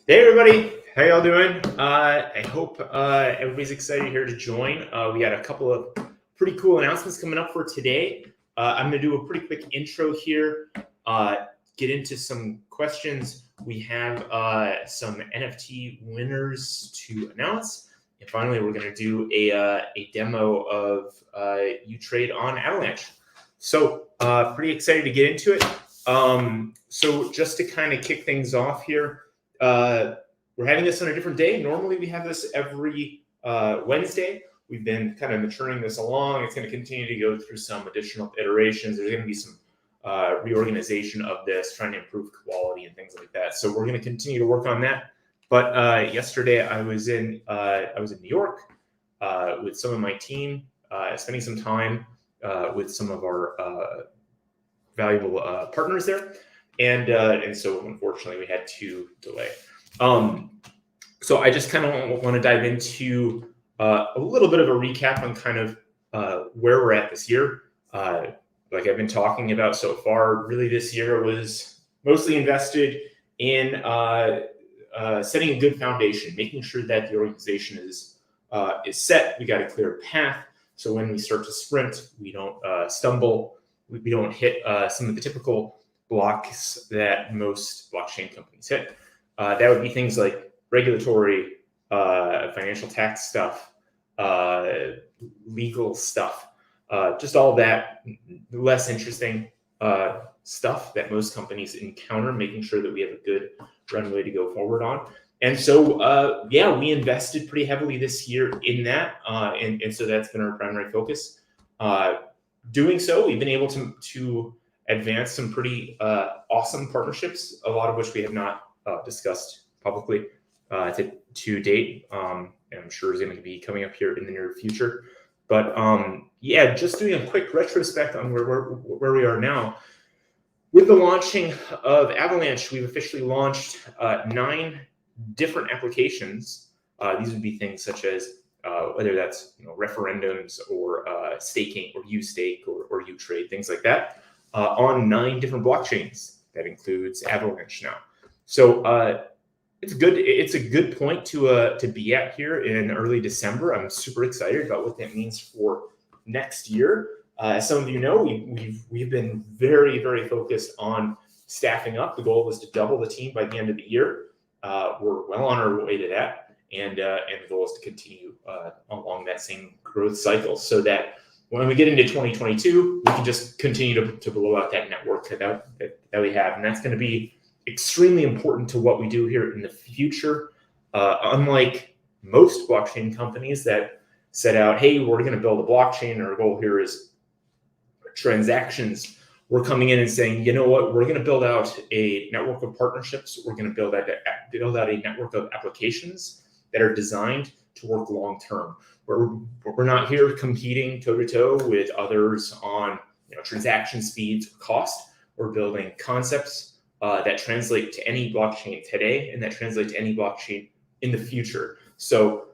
Hey everybody, how y'all doing? I hope everybody's excited here to join. We got a couple of pretty cool announcements coming up for today. I'm going to do a pretty quick intro here, get into some questions. We have some NFT winners to announce. And finally, we're going to do a demo of U-Trade on Avalanche. So pretty excited to get into it. So just to kind of kick things off here, we're having this on a different day. Normally we have this every Wednesday. We've been kind of maturing this along. It's going to continue to go through some additional iterations. There's going to be some reorganization of this, trying to improve quality and things like that. So we're going to continue to work on that. But yesterday I was in New York with some of my team, spending some time with some of our valuable partners there. And so unfortunately we had to delay. So I just kind of want to dive into a little bit of a recap on kind of where we're at this year. Like I've been talking about so far, really this year was mostly invested in setting a good foundation, making sure that the organization is set. We got a clear path. So when we start to sprint, we don't stumble. We don't hit some of the typical blocks that most blockchain companies hit. That would be things like regulatory, financial tax stuff, legal stuff, just all that less interesting stuff that most companies encounter, making sure that we have a good runway to go forward on. And so, yeah, we invested pretty heavily this year in that. And so that's been our primary focus. Doing so, we've been able to advance some pretty awesome partnerships, a lot of which we have not discussed publicly to date. And I'm sure is going to be coming up here in the near future. But yeah, just doing a quick retrospect on where we are now. With the launching of Avalanche, we've officially launched 9 different applications. These would be things such as whether that's referendums or staking or U-Stake or U-Trade, things like that, on 9 different blockchains. That includes Avalanche now. So it's good. It's a good point to be at here in early December. I'm super excited about what that means for next year. As some of you know, we've been very, very focused on staffing up. The goal was to double the team by the end of the year. We're well on our way to that, and the goal is to continue along that same growth cycle, so that when we get into 2022, we can just continue to blow out that network that we have, and that's going to be extremely important to what we do here in the future. Unlike most blockchain companies that set out, hey, we're going to build a blockchain, our goal here is transactions. We're coming in and saying, you know what, we're going to build out a network of partnerships. We're going to build out a network of applications that are designed to work long term. We're not here competing toe to toe with others on transaction speeds or cost. We're building concepts that translate to any blockchain today and that translate to any blockchain in the future. So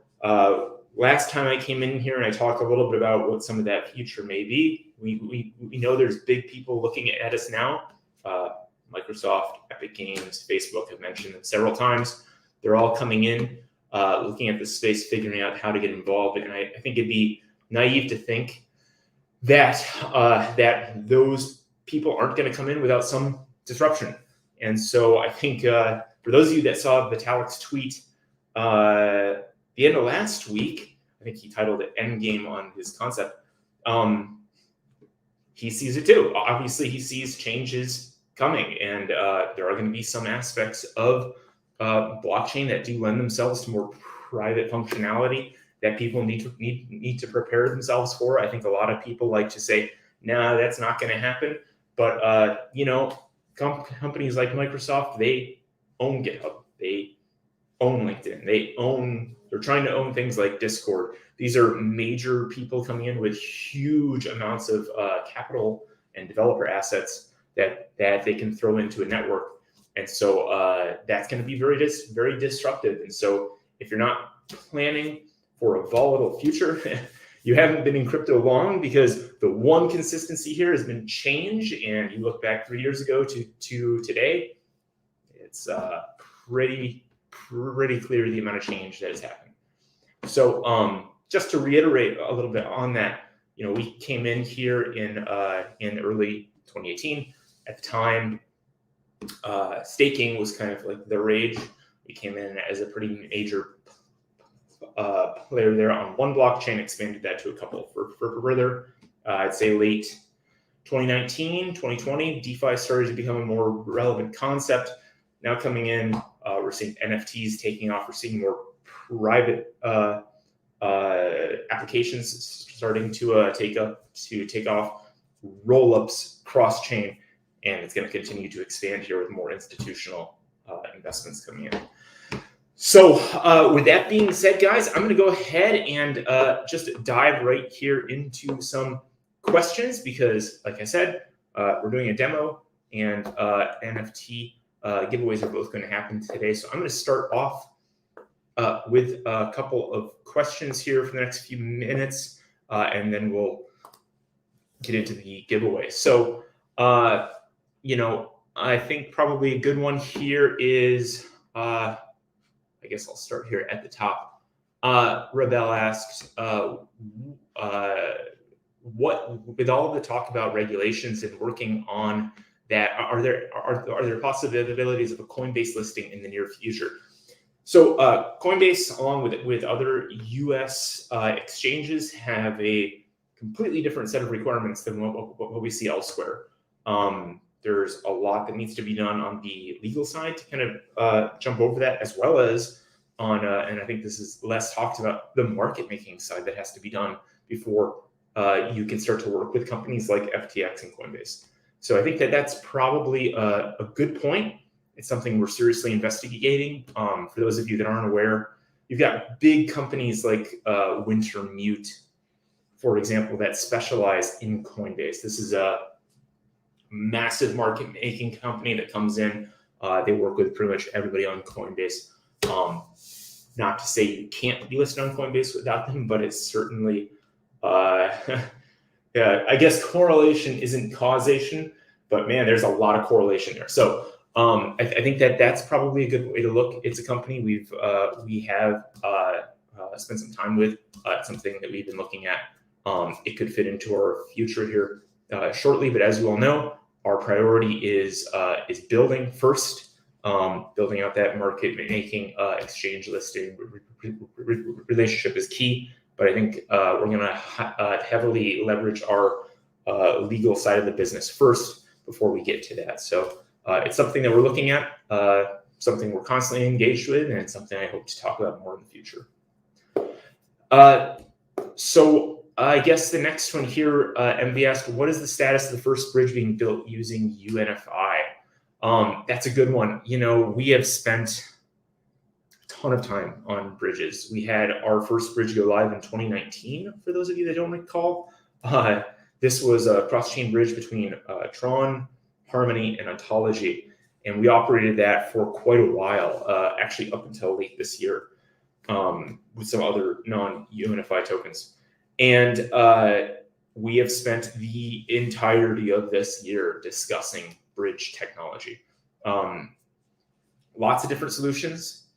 last time I came in here and I talked a little bit about what some of that future may be. We know there's big people looking at us now. Microsoft, Epic Games, Facebook have mentioned them several times. They're all coming in, looking at the space, figuring out how to get involved. And I think it'd be naive to think that that those people aren't going to come in without some disruption. And so I think for those of you that saw Vitalik's tweet the end of last week, I think he titled it Endgame on his concept. He sees it too. Obviously, he sees changes coming, and there are going to be some aspects of blockchain that do lend themselves to more private functionality that people need to prepare themselves for. I think a lot of people like to say, "Nah, that's not going to happen." But companies like Microsoft, they own GitHub, they own LinkedIn, they're trying to own things like Discord. These are major people coming in with huge amounts of capital and developer assets that they can throw into a network. And so that's going to be very disruptive. And so if you're not planning for a volatile future, you haven't been in crypto long, because the one consistency here has been change. And you look back 3 years ago to today, it's pretty pretty clear the amount of change that has happened. So just to reiterate a little bit on that, we came in here in early 2018. At the time, staking was kind of like the rage. We came in as a pretty major player there on one blockchain, expanded that to a couple for further. I'd say late 2019, 2020, DeFi started to become a more relevant concept. Now coming in, we're seeing NFTs taking off. We're seeing more private applications starting to take off, roll-ups cross-chain, and it's going to continue to expand here with more institutional investments coming in. So with that being said, guys, I'm going to go ahead and just dive right here into some questions because, like I said, we're doing a demo and NFT giveaways are both going to happen today. So I'm going to start off with a couple of questions here for the next few minutes, and then we'll get into the giveaway. So, I think probably a good one here is, I guess I'll start here at the top. Rebel asks, what, with all of the talk about regulations and working on that, are there possibilities of a Coinbase listing in the near future? So Coinbase, along with other U.S. exchanges, have a completely different set of requirements than what we see elsewhere. There's a lot that needs to be done on the legal side to kind of jump over that, as well as on, and I think this is less talked about, the market making side that has to be done before you can start to work with companies like FTX and Coinbase. So I think that that's probably a good point. It's something we're seriously investigating. For those of you that aren't aware, you've got big companies like Wintermute, for example, that specialize in Coinbase. This is a massive market making company that comes in. They work with pretty much everybody on Coinbase. Not to say you can't be listed on Coinbase without them, but it's certainly, yeah, I guess correlation isn't causation, but man, there's a lot of correlation there. So I think that that's probably a good way to look. It's a company we have spent some time with. It's something that we've been looking at. It could fit into our future here shortly, but as you all know, our priority is building first. Building out that market making exchange listing relationship is key, but I think we're going to heavily leverage our legal side of the business first before we get to that. So it's something that we're looking at, something we're constantly engaged with, and it's something I hope to talk about more in the future. So I guess the next one here, MV asked, what is the status of the first bridge being built using UNFI? That's a good one. We have spent a ton of time on bridges. We had our first bridge go live in 2019, for those of you that don't recall. This was a cross-chain bridge between Tron, Harmony, and Ontology. And we operated that for quite a while, actually up until late this year, with some other non-UNFI tokens. And we have spent the entirety of this year discussing bridge technology. Lots of different solutions.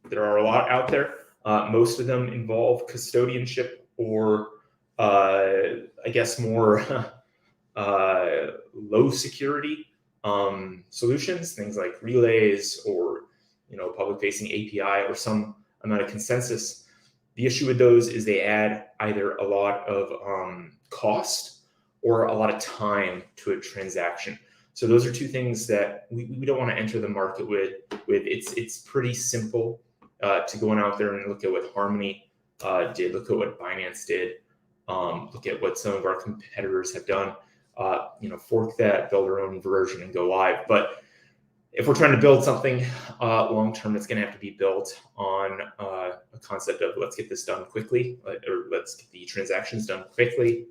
There are a lot out there. Most of them involve custodianship or I guess more low security solutions, things like relays or public facing API or some amount of consensus. The issue with those is they add either a lot of cost or a lot of time to a transaction. So those are two things that we don't want to enter the market with. It's pretty simple to go out there and look at what Harmony did, look at what Binance did, look at what some of our competitors have done. Fork that, build our own version, and go live. But if we're trying to build something long term, it's going to have to be built on a concept of let's get this done quickly, or let's get the transactions done quickly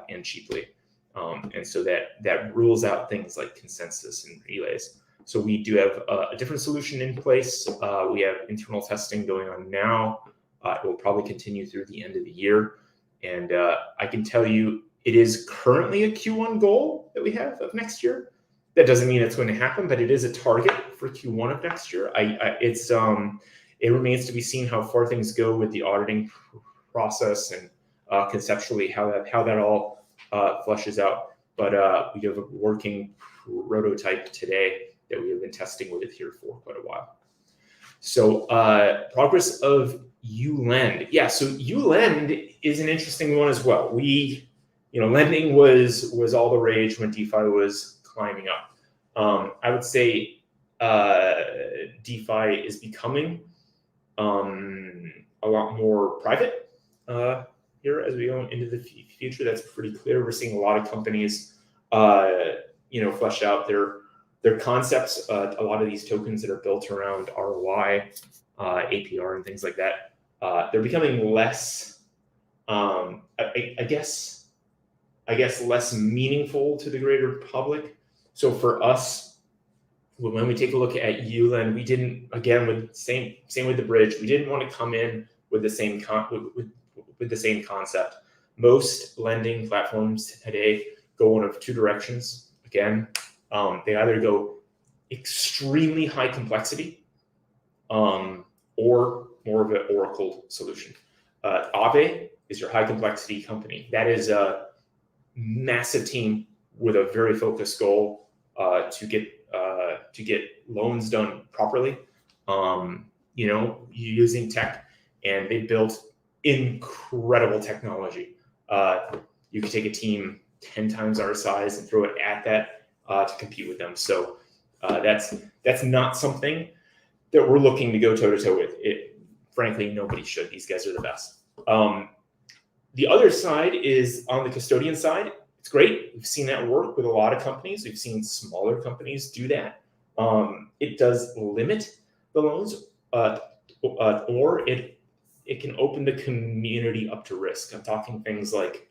and cheaply. And so that rules out things like consensus and relays. So we do have a different solution in place. We have internal testing going on now. It will probably continue through the end of the year. And I can tell you it is currently a Q1 goal that we have of next year. That doesn't mean it's going to happen, but it is a target for Q1 of next year. It remains to be seen how far things go with the auditing process and conceptually how that all fleshes out. But we have a working prototype today that we have been testing with here for quite a while. So progress of ULend. Yeah, so ULend is an interesting one as well. Lending was all the rage when DeFi was climbing up. I would say DeFi is becoming a lot more private here as we go into the future. That's pretty clear. We're seeing a lot of companies, flesh out their concepts. A lot of these tokens that are built around ROI, APR, and things like that, they're becoming less, I guess, less meaningful to the greater public. So for us, when we take a look at ULend, we didn't, again, with same with the bridge, we didn't want to come in with the same with the same concept. Most lending platforms today go one of two directions. Again, they either go extremely high complexity, or more of an Oracle solution. Aave is your high complexity company. That is a massive team with a very focused goal to get loans done properly. Using tech, and they built incredible technology. You could take a team 10 times our size and throw it at that to compete with them. So that's not something that we're looking to go toe to toe with. Frankly, nobody should. These guys are the best. The other side is on the custodian side. It's great. We've seen that work with a lot of companies. We've seen smaller companies do that. It does limit the loans, or it can open the community up to risk. I'm talking things like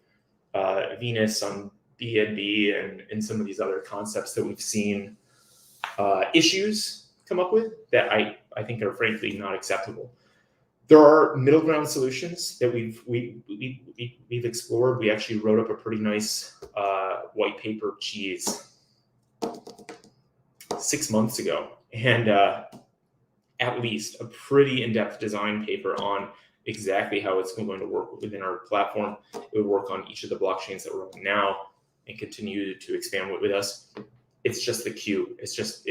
Venus on BNB and some of these other concepts that we've seen issues come up with that I think are frankly not acceptable. There are middle ground solutions that we've explored. We actually wrote up a pretty nice white paper 6 months ago, and at least a pretty in-depth design paper on exactly how it's going to work within our platform. It would work on each of the blockchains that we're on now and continue to expand with us. It's just the queue. It's just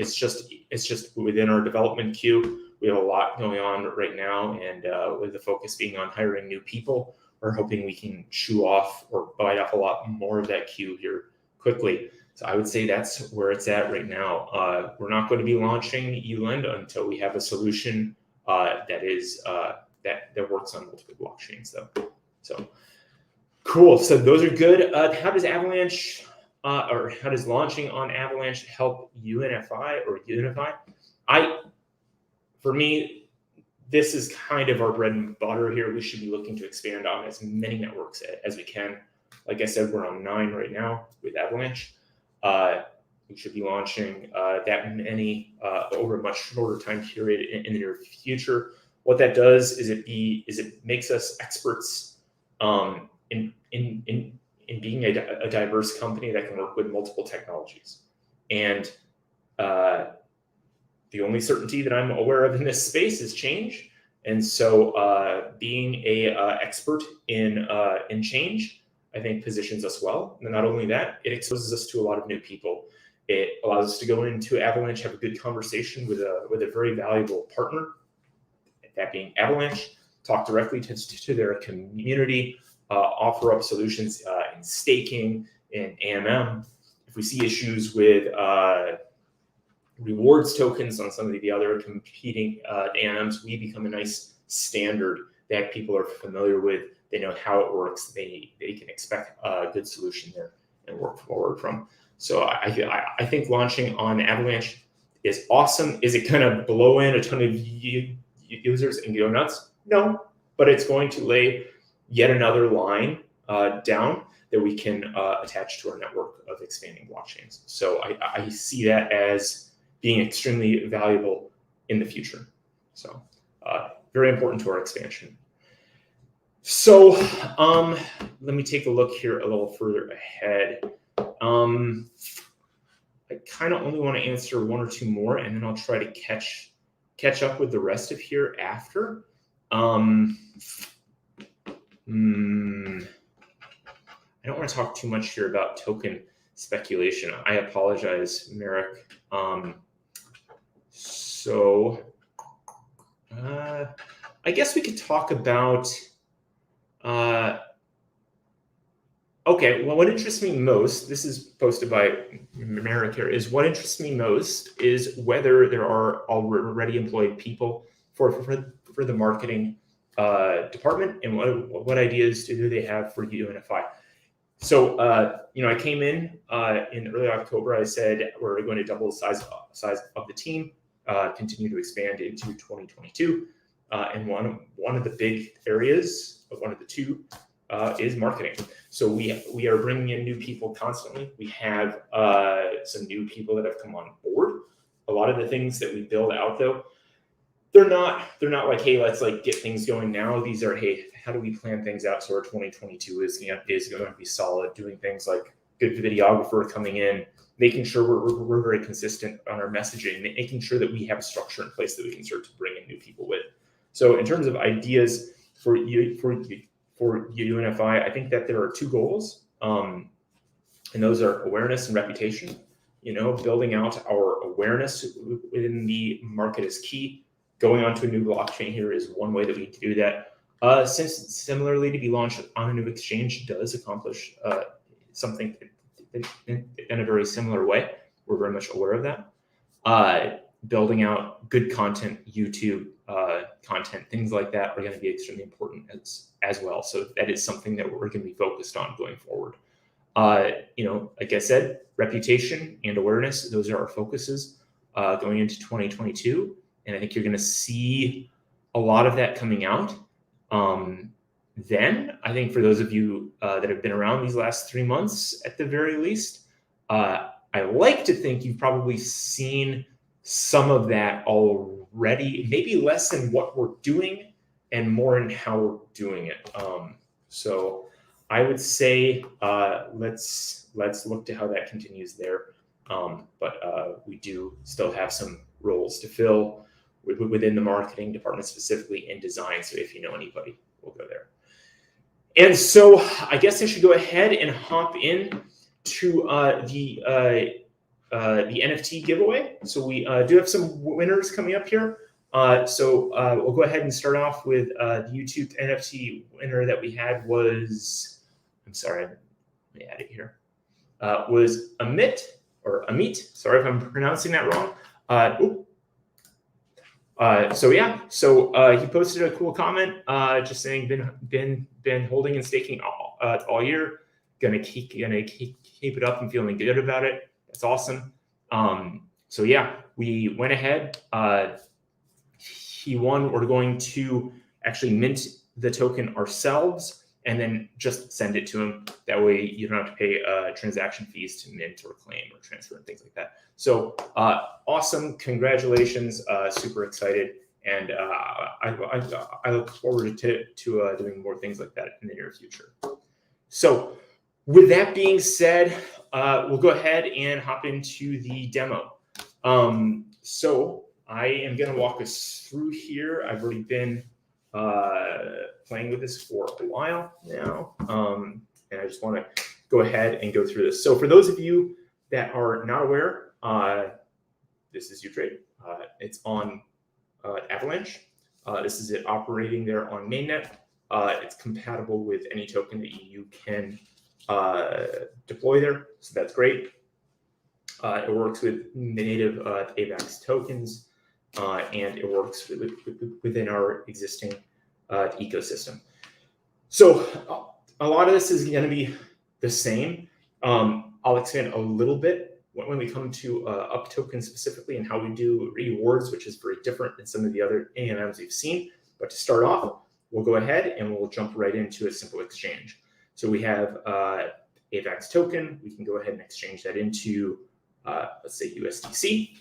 within our development queue. We have a lot going on right now, and with the focus being on hiring new people, we're hoping we can chew off or bite off a lot more of that queue here quickly. So I would say that's where it's at right now. We're not going to be launching ULend until we have a solution that works on multiple blockchains, though. So cool. So those are good. How does Avalanche or how does launching on Avalanche help UNFI or Unifi? For me, this is kind of our bread and butter here. We should be looking to expand on as many networks as we can. Like I said, we're on 9 right now with Avalanche. We should be launching that many over a much shorter time period in the near future. What that does is it makes us experts in being a diverse company that can work with multiple technologies. And the only certainty that I'm aware of in this space is change. And so being a expert in change, I think positions us well. And not only that, it exposes us to a lot of new people. It allows us to go into Avalanche, have a good conversation with a very valuable partner, that being Avalanche, talk directly to their community, offer up solutions in staking, in AMM. If we see issues with rewards tokens on some of the other competing AMMs, we become a nice standard that people are familiar with. They know how it works. They can expect a good solution there and work forward from. So I think launching on Avalanche is awesome. Is it going to blow in a ton of users and go nuts? No, but it's going to lay yet another line down that we can attach to our network of expanding blockchains. So I see that as being extremely valuable in the future. So very important to our expansion. So let me take a look here a little further ahead. I I kind of only want to answer one or two more, and then I'll try to catch up with the rest of here after. I don't want to talk too much here about token speculation. I apologize, Merrick. I guess we could talk about. Okay, well, what interests me most, this is posted by Merrick here, is what interests me most is whether there are already employed people for the marketing department, and what ideas do they have for UNFI. So, I came in early October. I said we're going to double the size of the team, continue to expand into 2022, and one of the big areas, one of the two, is marketing. So we are bringing in new people constantly. We have some new people that have come on board. A lot of the things that we build out, though, they're not like, hey, let's like get things going now. These are, hey, how do we plan things out so our 2022 is going to be solid? Doing things like good videographer coming in, making sure we're very consistent on our messaging, making sure that we have a structure in place that we can start to bring in new people with. So in terms of ideas for UNFI, I think that there are two goals, and those are awareness and reputation. Building out our awareness within the market is key. Going onto a new blockchain here is one way that we can do that. Since similarly to be launched on a new exchange does accomplish something in a very similar way, we're very much aware of that. Building out good content, YouTube content, things like that are going to be extremely important as well. So that is something that we're going to be focused on going forward. Like I said, reputation and awareness, those are our focuses going into 2022. And I think you're going to see a lot of that coming out. Then I think for those of you that have been around these last 3 months, at the very least, I like to think you've probably seen some of that already, maybe less in what we're doing and more in how we're doing it. So I would say let's look to how that continues there. But we do still have some roles to fill within the marketing department, specifically in design. So if you know anybody, we'll go there. And so I guess I should go ahead and hop in to the NFT giveaway. So we do have some winners coming up here. So we'll go ahead and start off with the YouTube NFT winner that we had was, I'm sorry, let me add it here, was Amit. Sorry if I'm pronouncing that wrong. So he posted a cool comment, just saying been holding and staking all year. Gonna keep it up and feeling good about it. That's awesome. So yeah, we went ahead. He won. We're going to actually mint the token ourselves and then just send it to him. That way you don't have to pay transaction fees to mint or claim or transfer and things like that. So awesome. Congratulations. Super excited. And I look forward to doing more things like that in the near future. So with that being said, we'll go ahead and hop into the demo. So I am going to walk us through here. I've already been playing with this for a while now, and I just want to go ahead and go through this. So for those of you that are not aware, this is Utrade. It's on Avalanche. This is it operating there on mainnet. It's compatible with any token that you can deploy there, so that's great. It works with native AVAX tokens, and it works within our existing ecosystem. So a lot of this is going to be the same. I'll expand a little bit when we come to up tokens specifically and how we do rewards, which is very different than some of the other AMMs we've seen. But to start off, we'll go ahead and we'll jump right into a simple exchange. So we have AVAX token. We can go ahead and exchange that into, let's say, USDC.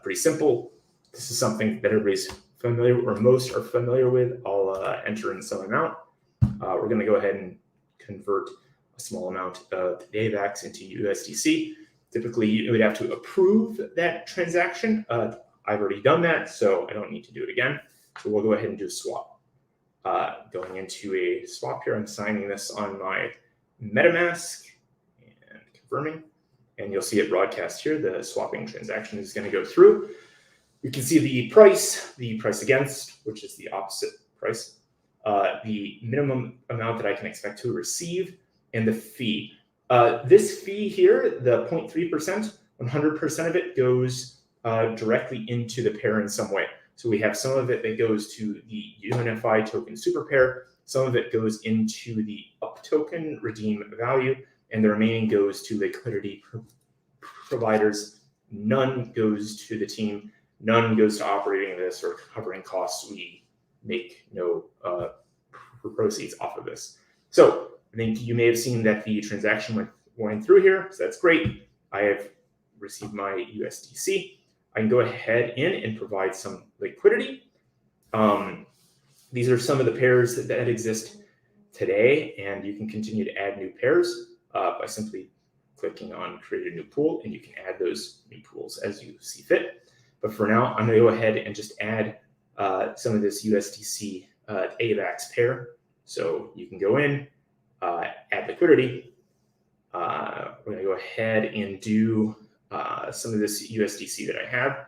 Pretty simple. This is something that everybody's familiar, or most are familiar with. I'll enter in some amount. We're going to go ahead and convert a small amount of AVAX into USDC. Typically, you would have to approve that transaction. I've already done that, so I don't need to do it again. So we'll go ahead and do a swap. Going into a swap here, I'm signing this on my MetaMask and confirming. And you'll see it broadcast here. The swapping transaction is going to go through. You can see the price against, which is the opposite price, the minimum amount that I can expect to receive, and the fee. This fee here, the 0.3%, 100% of it goes directly into the pair in some way. So we have some of it that goes to the Unifi token super pair, some of it goes into the up token redeem value, and the remaining goes to liquidity providers. None goes to the team, none goes to operating this or covering costs. We make no proceeds off of this. So I think you may have seen that the transaction went through here, so that's great. I have received my USDC. I can go ahead and provide some liquidity. These are some of the pairs that exist today, and you can continue to add new pairs by simply clicking on create a new pool, and you can add those new pools as you see fit. But for now, I'm going to go ahead and just add some of this USDC AVAX pair. So you can go in, add liquidity. We're going to go ahead and do some of this USDC that I have.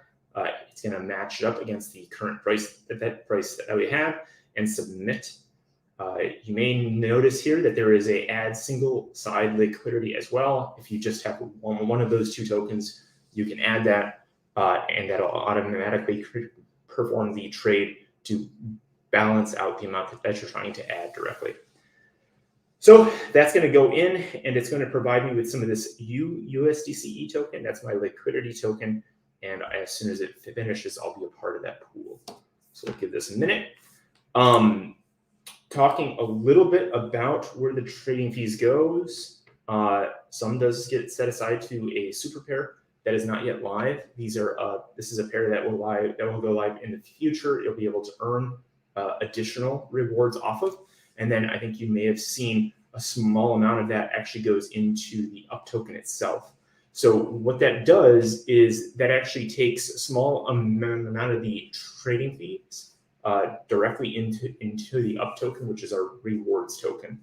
It's going to match it up against the current price, that price that we have, and submit. You may notice here that there is a add single side liquidity as well. If you just have one of those two tokens, you can add that, and that'll automatically perform the trade to balance out the amount that you're trying to add directly. So that's going to go in, and it's going to provide me with some of this USDCE token. That's my liquidity token. And as soon as it finishes, I'll be a part of that pool. So I'll give this a minute. Talking a little bit about where the trading fees goes. Some does get set aside to a super pair that is not yet live. These are this is a pair that will go live in the future. You'll be able to earn additional rewards off of. And then I think you may have seen a small amount of that actually goes into the up token itself. So what that does is that actually takes a small amount of the trading fees directly into the up token, which is our rewards token.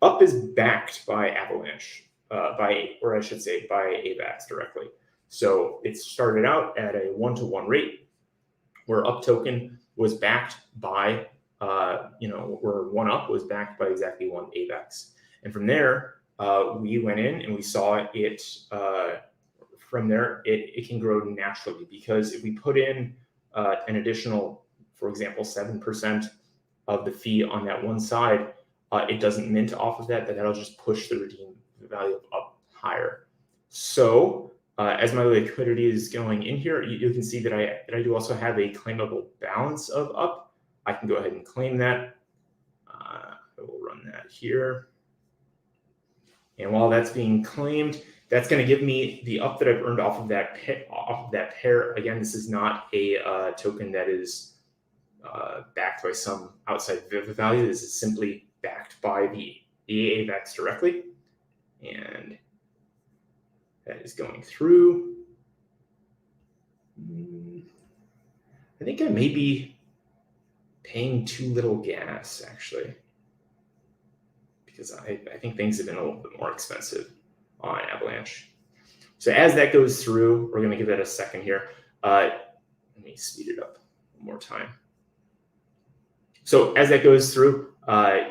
Up is backed by Avalanche, by AVAX directly. So it started out at a 1-to-1 rate, where up token was backed by where one up was backed by exactly one AVAX. And from there, we went in and we saw it, from there, it can grow naturally, because if we put in an additional, for example, 7% of the fee on that one side, it doesn't mint off of that, but that'll just push the redeem value up higher. So as my liquidity is going in here, you can see that I do also have a claimable balance of up. I can go ahead and claim that. I will run that here. And while that's being claimed, that's going to give me the up that I've earned off of that pair. Again, this is not a token that is backed by some outside value. This is simply backed by the AVAX directly. And that is going through. I think I may be paying too little gas, actually, because I think things have been a little bit more expensive on Avalanche. So as that goes through, we're going to give that a second here. Let me speed it up one more time. So as that goes through,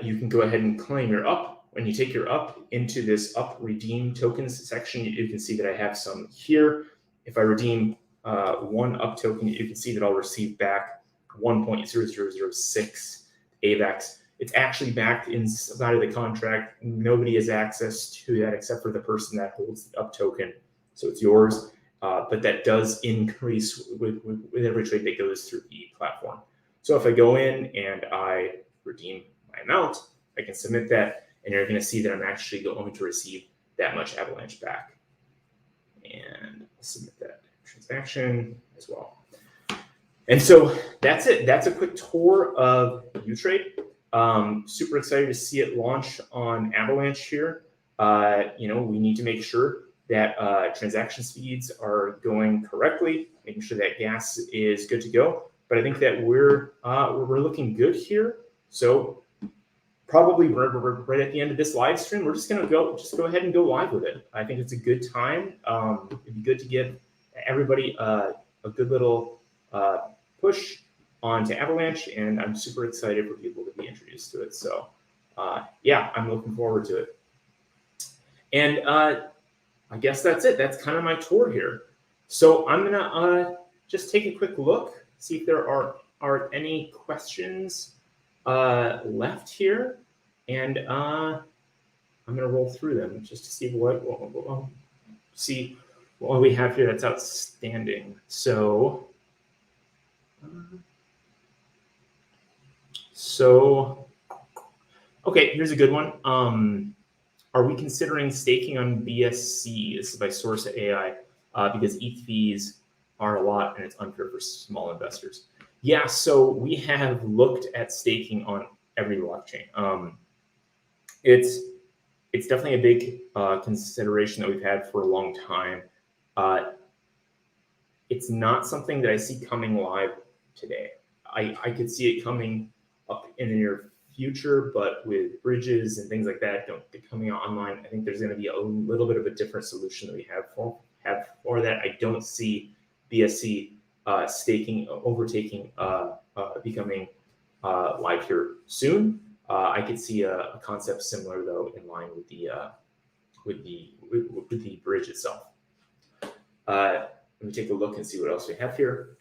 you can go ahead and claim your up. When you take your up into this up redeem tokens section, you can see that I have some here. If I redeem one up token, you can see that I'll receive back 1.0006 AVAX. It's actually backed inside of the contract. Nobody has access to that except for the person that holds the up token. So it's yours, but that does increase with every trade that goes through the platform. So if I go in and I redeem my amount, I can submit that, and you're going to see that I'm actually going to receive that much Avalanche back. And submit that transaction as well. And so that's it. That's a quick tour of UTrade. Super excited to see it launch on Avalanche here. We need to make sure that transaction speeds are going correctly, making sure that gas is good to go. But I think that we're looking good here. So probably right at the end of this live stream, we're just go ahead and go live with it. I think it's a good time. It'd be good to give everybody a good little push onto Avalanche, and I'm super excited for people to be introduced to it. So yeah, I'm looking forward to it. And I guess that's it. That's kind of my tour here. So I'm gonna just take a quick look, see if there are any questions left here, and I'm gonna roll through them just to see what we have here that's outstanding. So okay, here's a good one. Are we considering staking on BSC? This is by Source AI, because ETH fees are a lot and it's unfair for small investors. Yeah, so we have looked at staking on every blockchain. It's definitely a big consideration that we've had for a long time. It's not something that I see coming live today. I could see it coming up in the near future, but with bridges and things like that coming online, I think there's going to be a little bit of a different solution that we have for that. I don't see BSC staking overtaking becoming live here soon. I could see a concept similar though in line with the bridge itself. Let me take a look and see what else we have here.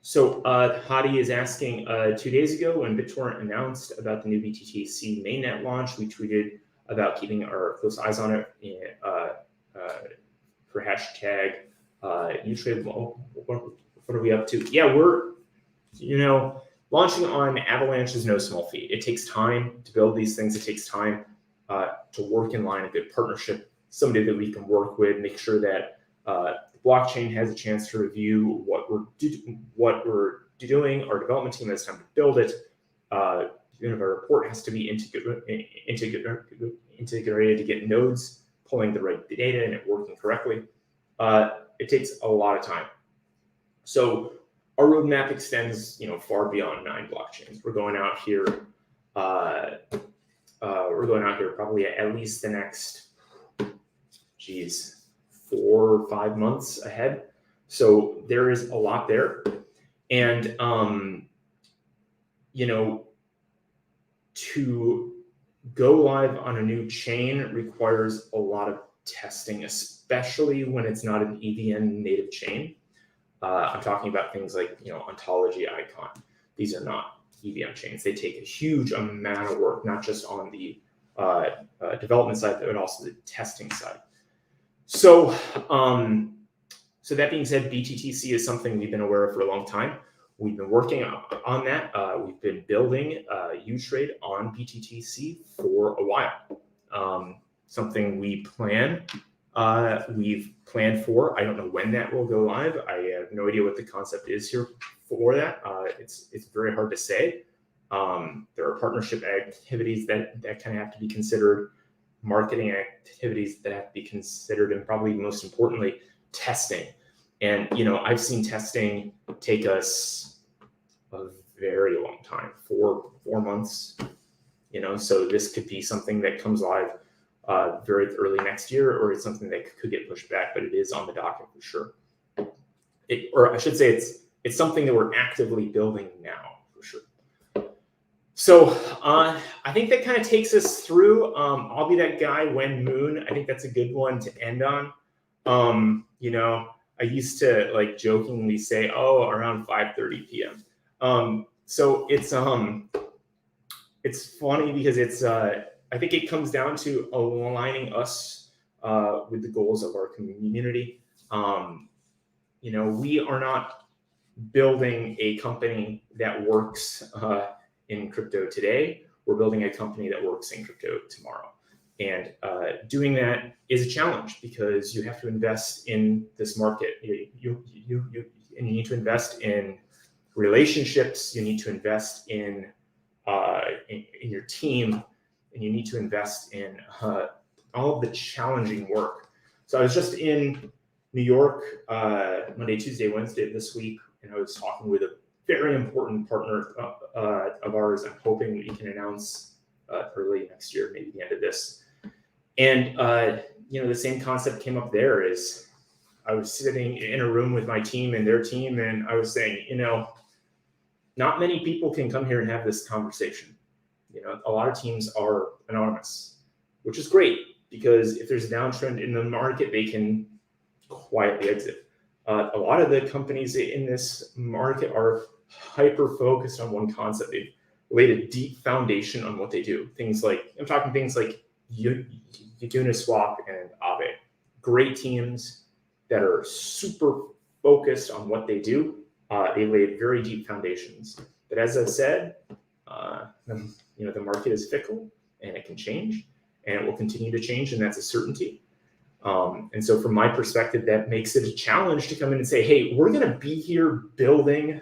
So Hadi is asking, 2 days ago when BitTorrent announced about the new BTTC mainnet launch, we tweeted about keeping our close eyes on it for hashtag Utrade. What are we up to? Yeah, we're, launching on Avalanche is no small feat. It takes time to build these things. It takes time to work in line, a good partnership, somebody that we can work with, make sure that the blockchain has a chance to review what we're doing. Our development team has time to build it. Our report has to be integrated to get nodes pulling the right data and it working correctly. It takes a lot of time. So our roadmap extends, far beyond 9 blockchains. We're going out here. Probably at least the next, 4 or 5 months ahead. So there is a lot there. And, to go live on a new chain requires a lot of testing, especially when it's not an EVM native chain. I'm talking about things like, Ontology, Icon. These are not EVM chains. They take a huge amount of work, not just on the development side, but also the testing side. So, so that being said, BTTC is something we've been aware of for a long time. We've been working on that. We've been building Utrade on BTTC for a while. Something we've planned for. I don't know when that will go live. I have no idea what the concept is here for that. It's very hard to say. There are partnership activities that kind of have to be considered, marketing activities that have to be considered, and probably most importantly, testing. And, I've seen testing take us a very long time, 4 months, so this could be something that comes live very early next year, or it's something that could get pushed back, but it is on the docket for sure. Or I should say it's something that we're actively building now for sure. So I think that kind of takes us through. I'll be that guy when Moon. I think that's a good one to end on. I used to jokingly say, around 5:30 p.m. So it's funny because I think it comes down to aligning us with the goals of our community. We are not building a company that works in crypto today. We're building a company that works in crypto tomorrow. And doing that is a challenge because you have to invest in this market. You need to invest in relationships. You need to invest in your team, and you need to invest in all of the challenging work. So I was just in New York Monday, Tuesday, Wednesday this week, and I was talking with a very important partner of ours. I'm hoping we can announce early next year, maybe the end of this. And the same concept came up there. Is I was sitting in a room with my team and their team, and I was saying, not many people can come here and have this conversation. A lot of teams are anonymous, which is great because if there's a downtrend in the market, they can quietly exit. A lot of the companies in this market are hyper focused on one concept. They've laid a deep foundation on what they do. I'm talking things like Uniswap and Aave. Great teams that are super focused on what they do. They laid very deep foundations. But as I've said, the market is fickle and it can change and it will continue to change, and that's a certainty. And so from my perspective, that makes it a challenge to come in and say, hey, we're going to be here building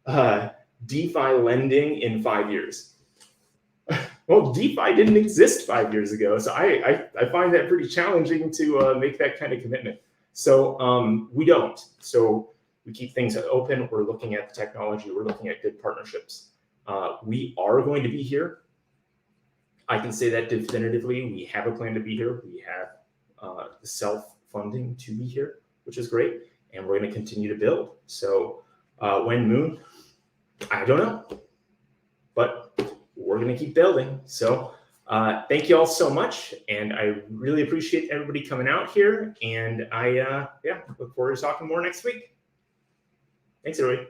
DeFi lending in 5 years. Well, DeFi didn't exist 5 years ago. So I find that pretty challenging to make that kind of commitment. So we don't. So we keep things open. We're looking at the technology. We're looking at good partnerships. We are going to be here. I can say that definitively. We have a plan to be here. We have the self-funding to be here, which is great. And we're going to continue to build. So when Moon, I don't know. But we're going to keep building. So thank you all so much. And I really appreciate everybody coming out here. And I look forward to talking more next week. Thanks, everybody.